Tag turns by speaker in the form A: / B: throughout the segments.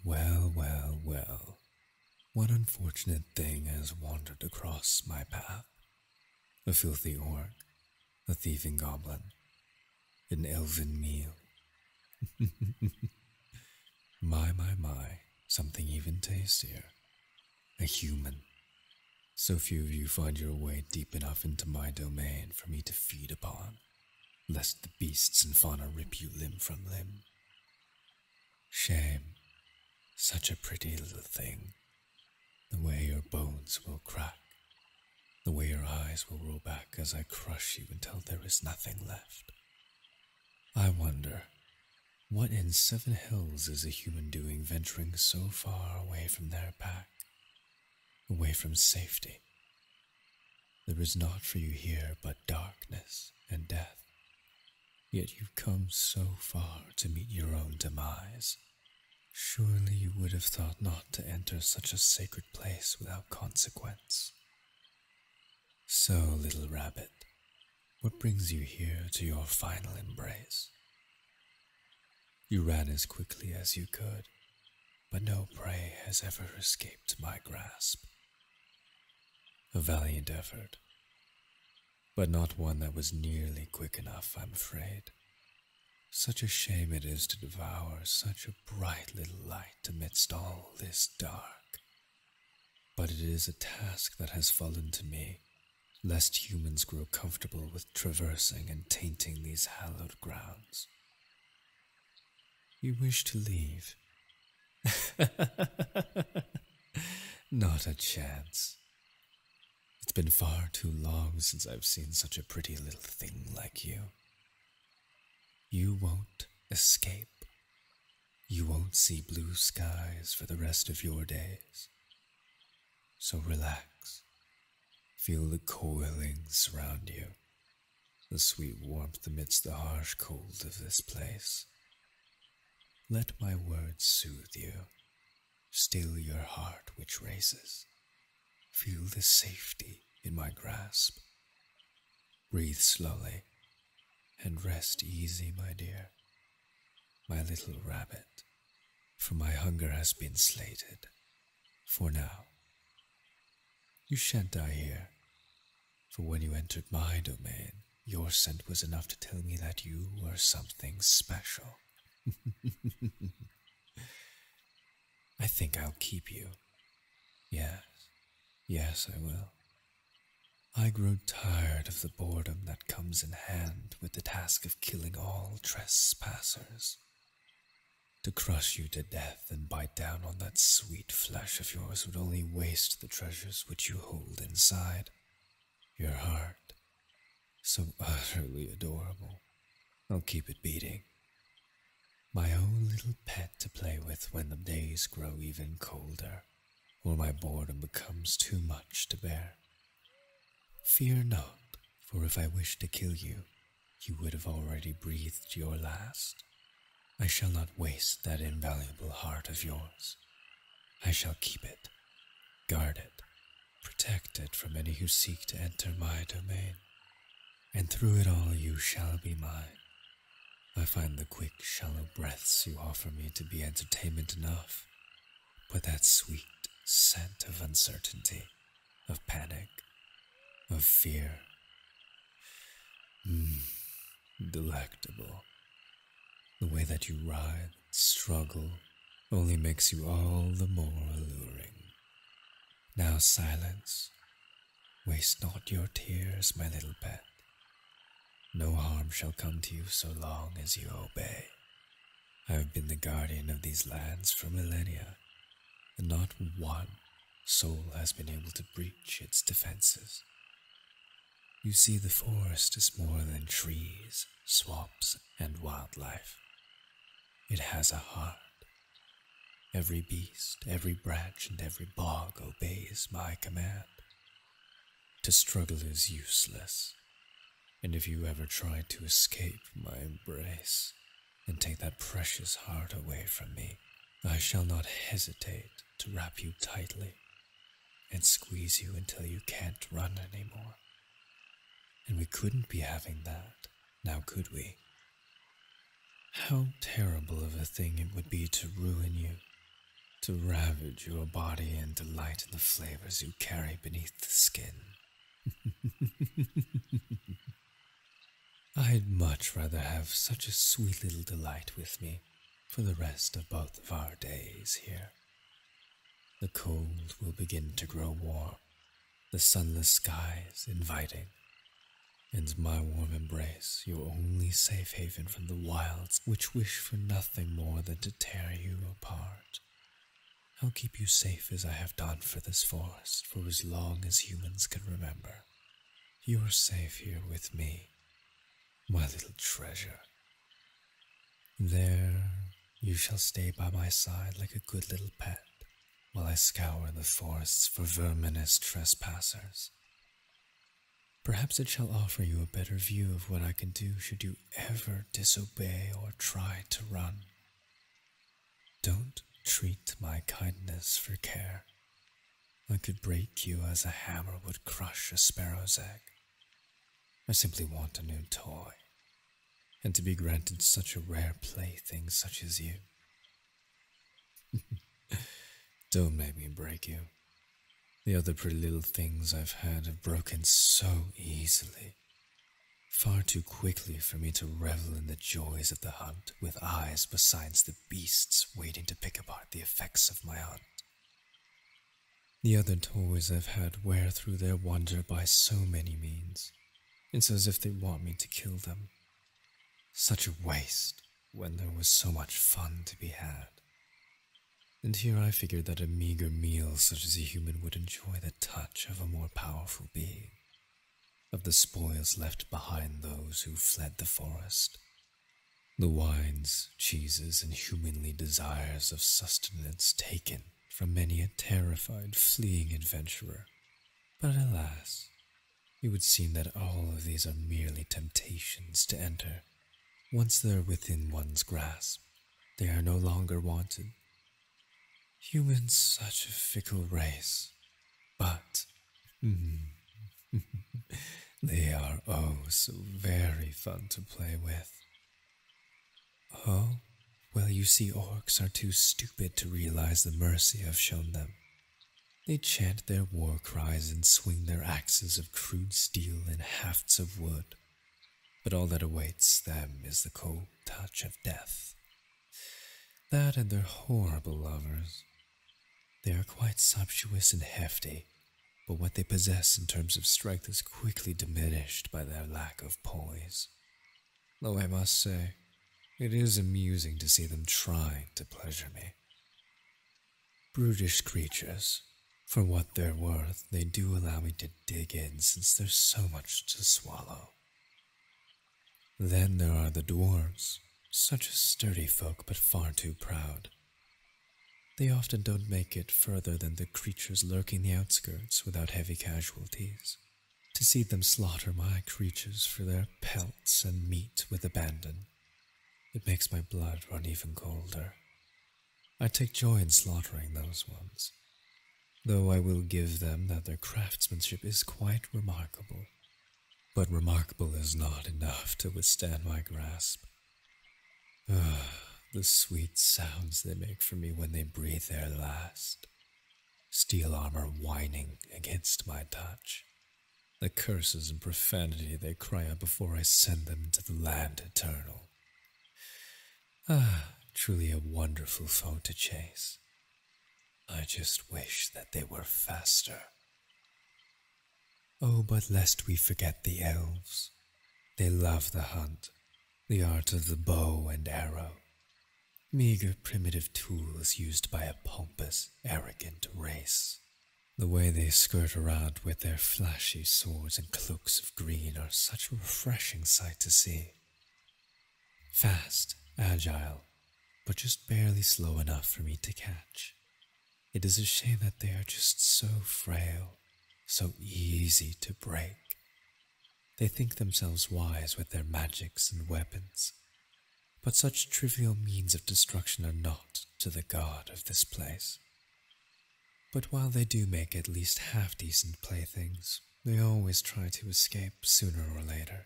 A: Well, well, well. What unfortunate thing has wandered across my path? A filthy orc, a thieving goblin, an elven meal. My, something even tastier. A human. So few of you find your way deep enough into my domain for me to feed upon, lest the beasts and fauna rip you limb from limb. Shame. Such a pretty little thing. The way your bones will crack. The way your eyes will roll back as I crush you until there is nothing left. I wonder, what in seven hells is a human doing venturing so far away from their pack? Away from safety? There is naught for you here but darkness and death. Yet you've come so far to meet your own demise. Surely you would have thought not to enter such a sacred place without consequence. So, little rabbit, what brings you here to your final embrace? You ran as quickly as you could, but no prey has ever escaped my grasp. A valiant effort, but not one that was nearly quick enough, I'm afraid. Such a shame it is to devour such a bright little light amidst all this dark. But it is a task that has fallen to me, lest humans grow comfortable with traversing and tainting these hallowed grounds. You wish to leave? Not a chance. It's been far too long since I've seen such a pretty little thing like you. You won't escape. You won't see blue skies for the rest of your days. So relax. Feel the coiling surround you, the sweet warmth amidst the harsh cold of this place. Let my words soothe you, still your heart which races. Feel the safety in my grasp. Breathe slowly and rest easy, my dear, my little rabbit, for my hunger has been slated, for now. You shan't die here, for when you entered my domain, your scent was enough to tell me that you were something special. I think I'll keep you. Yes, I will. I grow tired of the boredom that comes in hand with the task of killing all trespassers. To crush you to death and bite down on that sweet flesh of yours would only waste the treasures which you hold inside. Your heart, so utterly adorable. I'll keep it beating. My own little pet to play with when the days grow even colder, or my boredom becomes too much to bear. Fear not, for if I wished to kill you, you would have already breathed your last. I shall not waste that invaluable heart of yours. I shall keep it, guard it, protect it from any who seek to enter my domain. And through it all you shall be mine. I find the quick, shallow breaths you offer me to be entertainment enough, but that sweet scent of uncertainty, of panic, of fear, delectable. The way that you writhe, struggle, only makes you all the more alluring. Now silence. Waste not your tears, my little pet. No harm shall come to you so long as you obey. I have been the guardian of these lands for millennia, and not one soul has been able to breach its defenses. You see, the forest is more than trees, swamps, and wildlife. It has a heart. Every beast, every branch, and every bog obeys my command. To struggle is useless, and if you ever try to escape my embrace and take that precious heart away from me, I shall not hesitate to wrap you tightly and squeeze you until you can't run anymore. And we couldn't be having that, now could we? How terrible of a thing it would be to ruin you, to ravage your body and delight in the flavors you carry beneath the skin. I'd much rather have such a sweet little delight with me for the rest of both of our days here. The cold will begin to grow warm, the sunless skies inviting, and my warm embrace your only safe haven from the wilds which wish for nothing more than to tear you apart. I'll keep you safe as I have done for this forest for as long as humans can remember. You're safe here with me, my little treasure. There you shall stay by my side like a good little pet, while I scour the forests for verminous trespassers. Perhaps it shall offer you a better view of what I can do should you ever disobey or try to run. Don't treat my kindness for care. I could break you as a hammer would crush a sparrow's egg. I simply want a new toy, and to be granted such a rare plaything such as you. Don't make me break you. The other pretty little things I've had have broken so easily, far too quickly for me to revel in the joys of the hunt with eyes besides the beasts waiting to pick apart the effects of my hunt. The other toys I've had wear through their wonder by so many means. It's as if they want me to kill them. Such a waste when there was so much fun to be had. And here I figured that a meager meal such as a human would enjoy the touch of a more powerful being, of the spoils left behind those who fled the forest, the wines, cheeses, and humanly desires of sustenance taken from many a terrified, fleeing adventurer. But alas, it would seem that all of these are merely temptations to enter. Once they're within one's grasp, they are no longer wanted. Humans, such a fickle race, but they are oh so very fun to play with. Oh, well, you see, orcs are too stupid to realize the mercy I've shown them. They chant their war cries and swing their axes of crude steel and hafts of wood, but all that awaits them is the cold touch of death. That and their horrible lovers. They are quite sumptuous and hefty, but what they possess in terms of strength is quickly diminished by their lack of poise. Though I must say, it is amusing to see them trying to pleasure me. Brutish creatures. For what they're worth, they do allow me to dig in since there's so much to swallow. Then there are the dwarves, such a sturdy folk but far too proud. They often don't make it further than the creatures lurking the outskirts without heavy casualties. To see them slaughter my creatures for their pelts and meat with abandon, it makes my blood run even colder. I take joy in slaughtering those ones, though I will give them that their craftsmanship is quite remarkable. But remarkable is not enough to withstand my grasp. The sweet sounds they make for me when they breathe their last. Steel armor whining against my touch. The curses and profanity they cry out before I send them to the land eternal. Truly a wonderful foe to chase. I just wish that they were faster. Oh, but lest we forget the elves. They love the hunt, the art of the bow and arrow. Meager primitive tools used by a pompous, arrogant race. The way they skirt around with their flashy swords and cloaks of green are such a refreshing sight to see. Fast, agile, but just barely slow enough for me to catch. It is a shame that they are just so frail, so easy to break. They think themselves wise with their magics and weapons, but such trivial means of destruction are not to the god of this place. But while they do make at least half-decent playthings, they always try to escape sooner or later.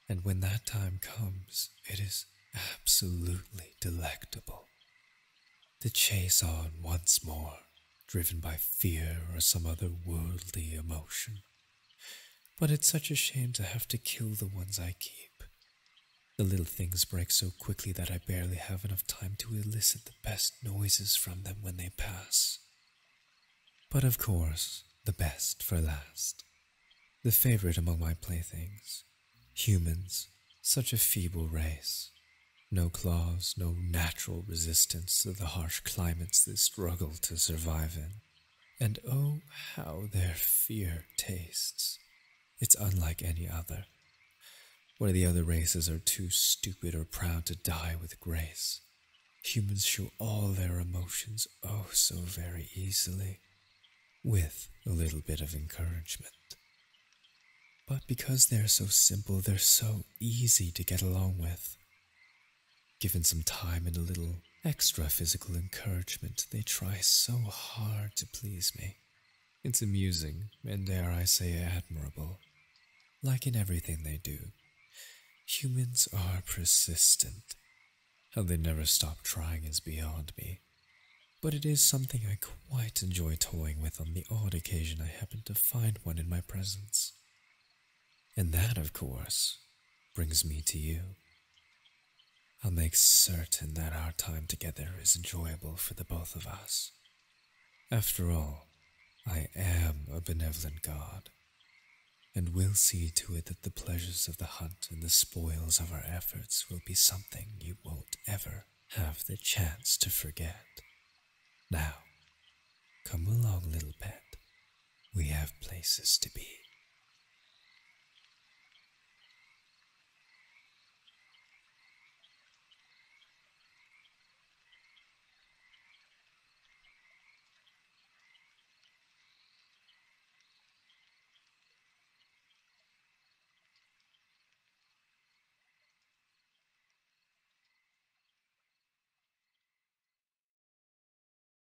A: And when that time comes, it is absolutely delectable. to chase on once more, driven by fear or some other worldly emotion. But it's such a shame to have to kill the ones I keep. The little things break so quickly that I barely have enough time to elicit the best noises from them when they pass. But of course, the best for last. The favorite among my playthings. Humans, such a feeble race. No claws, no natural resistance to the harsh climates they struggle to survive in. And oh, how their fear tastes. It's unlike any other. Where the other races are too stupid or proud to die with grace, humans show all their emotions oh so very easily, with a little bit of encouragement. But because they're so simple, they're so easy to get along with. Given some time and a little extra physical encouragement, they try so hard to please me. It's amusing, and dare I say admirable. Like in everything they do, humans are persistent. How they never stop trying is beyond me. But it is something I quite enjoy toying with on the odd occasion I happen to find one in my presence. And that, of course, brings me to you. I'll make certain that our time together is enjoyable for the both of us. After all, I am a benevolent god, and will see to it that the pleasures of the hunt and the spoils of our efforts will be something you won't ever have the chance to forget. Now, come along, little pet. We have places to be.